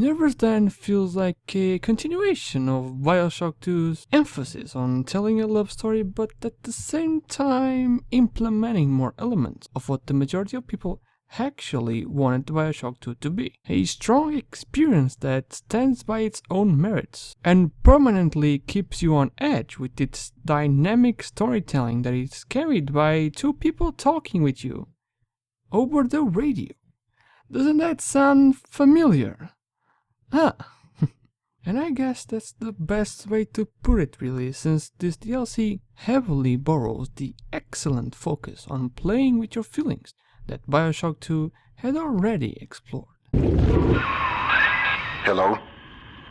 Minerva's Den feels like a continuation of BioShock 2's emphasis on telling a love story, but at the same time implementing more elements of what the majority of people actually wanted BioShock 2 to be. A strong experience that stands by its own merits and permanently keeps you on edge with its dynamic storytelling that is carried by two people talking with you over the radio. Doesn't that sound familiar? Ah, and I guess that's the best way to put it really, since this DLC heavily borrows the excellent focus on playing with your feelings that BioShock 2 had already explored. Hello,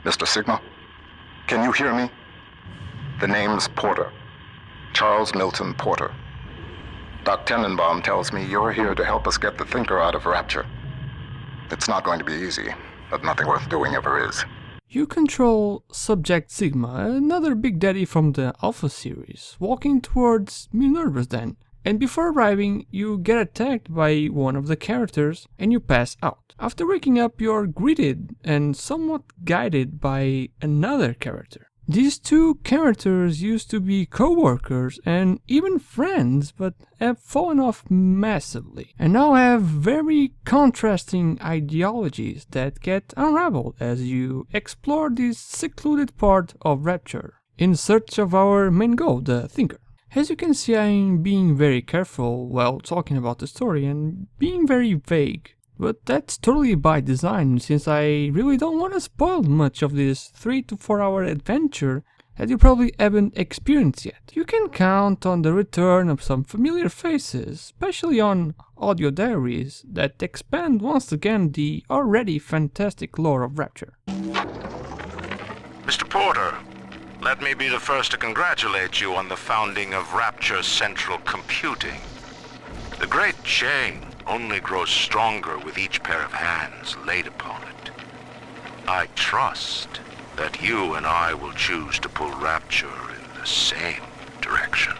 Mr. Sigma? Can you hear me? The name's Porter. Charles Milton Porter. Doc Tenenbaum tells me you're here to help us get the Thinker out of Rapture. It's not going to be easy, but nothing worth doing ever is. You control Subject Sigma, another Big Daddy from the Alpha series, walking towards Minerva's Den, and before arriving, you get attacked by one of the characters and you pass out. After waking up, you're greeted and somewhat guided by another character. These two characters used to be co-workers and even friends, but have fallen off massively, and now have very contrasting ideologies that get unraveled as you explore this secluded part of Rapture, in search of our main goal, the Thinker. As you can see, I'm being very careful while talking about the story and being very vague. But that's totally by design, since I really don't want to spoil much of this 3 to 4 hour adventure that you probably haven't experienced yet. You can count on the return of some familiar faces, especially on audio diaries that expand once again the already fantastic lore of Rapture. Mr. Porter, let me be the first to congratulate you on the founding of Rapture Central Computing. The great chain only grows stronger with each pair of hands laid upon it. I trust that you and I will choose to pull Rapture in the same direction.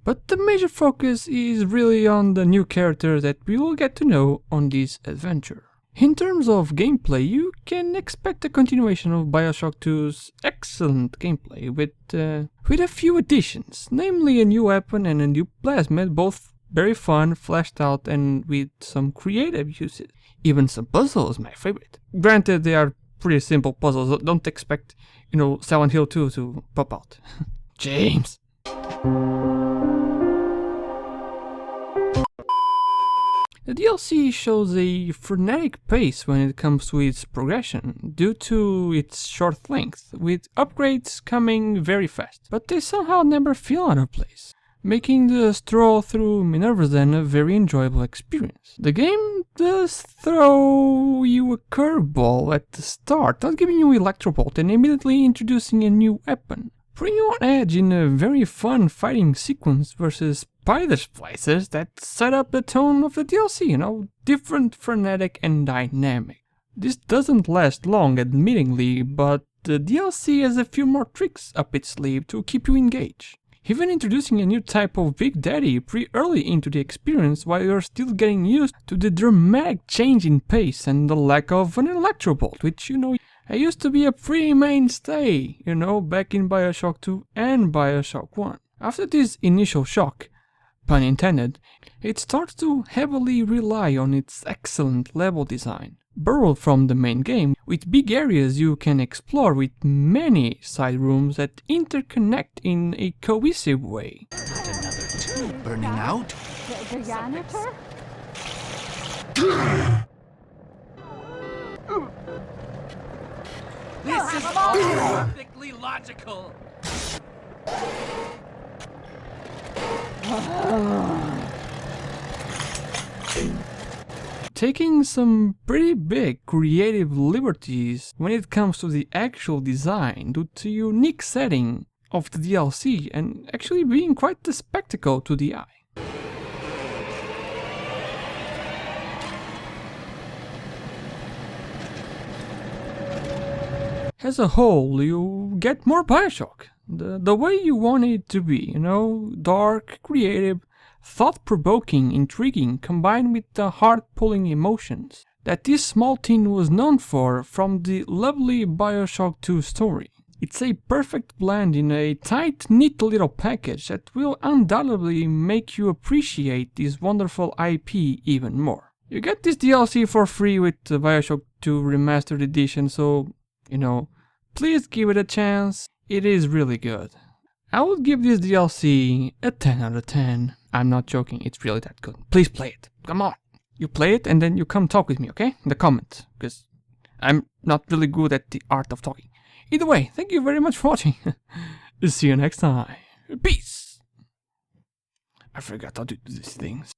But the major focus is really on the new character that we will get to know on this adventure. In terms of gameplay, you can expect a continuation of BioShock 2's excellent gameplay with a few additions, namely a new weapon and a new plasmid, both very fun, fleshed out, and with some creative uses. Even some puzzles, my favorite. Granted, they are pretty simple puzzles, don't expect, Silent Hill 2 to pop out. James! The DLC shows a frenetic pace when it comes to its progression, due to its short length, with upgrades coming very fast, but they somehow never feel out of place, making the stroll through Minerva's Den a very enjoyable experience. The game does throw you a curveball at the start, not giving you Electrobolt and immediately introducing a new weapon, putting you on edge in a very fun fighting sequence versus spider splicers that set up the tone of the DLC, different, frenetic, and dynamic. This doesn't last long, admittingly, but the DLC has a few more tricks up its sleeve to keep you engaged. Even introducing a new type of Big Daddy pretty early into the experience while you're still getting used to the dramatic change in pace and the lack of an Electrobolt, which, I used to be a pretty mainstay, back in BioShock 2 and BioShock 1. After this initial shock, pun intended, it starts to heavily rely on its excellent level design, borrowed from the main game, with big areas you can explore with many side rooms that interconnect in a cohesive way. Not another tube burning out. The janitor? This is all perfectly logical. Taking some pretty big creative liberties when it comes to the actual design due to the unique setting of the DLC and actually being quite a spectacle to the eye. As a whole, you get more BioShock, the way you want it to be, dark, creative, thought-provoking, intriguing, combined with the heart-pulling emotions that this small teen was known for from the lovely BioShock 2 story. It's a perfect blend in a tight, neat little package that will undoubtedly make you appreciate this wonderful IP even more. You get this DLC for free with the BioShock 2 Remastered Edition, so, please give it a chance. It is really good. I would give this DLC a 10 out of 10. I'm not joking, it's really that good. Please play it. Come on. You play it and then you come talk with me, okay? In the comments, because I'm not really good at the art of talking. Either way, thank you very much for watching. See you next time. Peace. I forgot how to do these things.